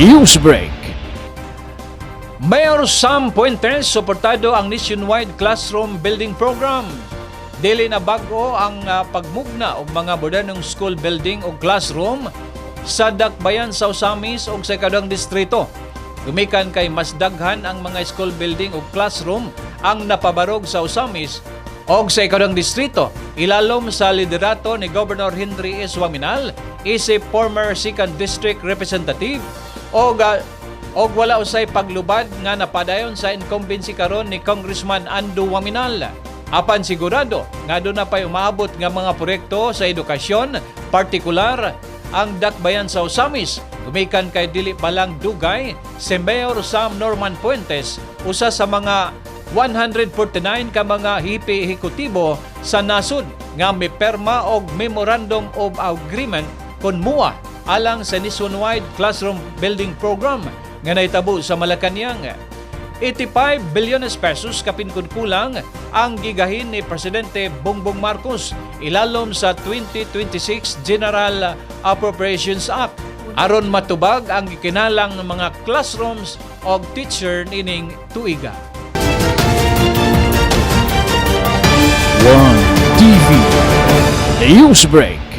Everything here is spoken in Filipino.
Newsbreak. Mayor Sam Puentes suportado ang nationwide classroom building program. Dili na bag-o ang pagmugna og mga modernong school building o classroom sa Dakbayan sa Osamis ug sa kadang distrito. Gumikan kay mas daghan ang mga school building o classroom ang napabarog sa Osamis og sa kadang distrito. Ilalom sa liderato ni Governor Henry S. Waminal, isip former 2nd District Representative og wala usay paglubad nga napadayon sa incumbency karon ni Congressman Ando Waminal. Apan sigurado nga doon na pa'y umaabot nga mga proyekto sa edukasyon, partikular ang Dakbayan sa Osamis. Gumikan kay dili palang dugay si Mayor Sam Norman Puentes, usa sa mga 149 ka mga hipi-ehekutibo sa nasud nga may perma og Memorandum of Agreement kon MOA alang sa nationwide classroom building program nga naitabo sa Malacañang. 85 billion pesos kapinkulang ang gigahin ni Presidente Bongbong Marcos ilalom sa 2026 General Appropriations Act aron matubag ang gikinalang mga classrooms og teacher nining tuiga. One TV Newsbreak.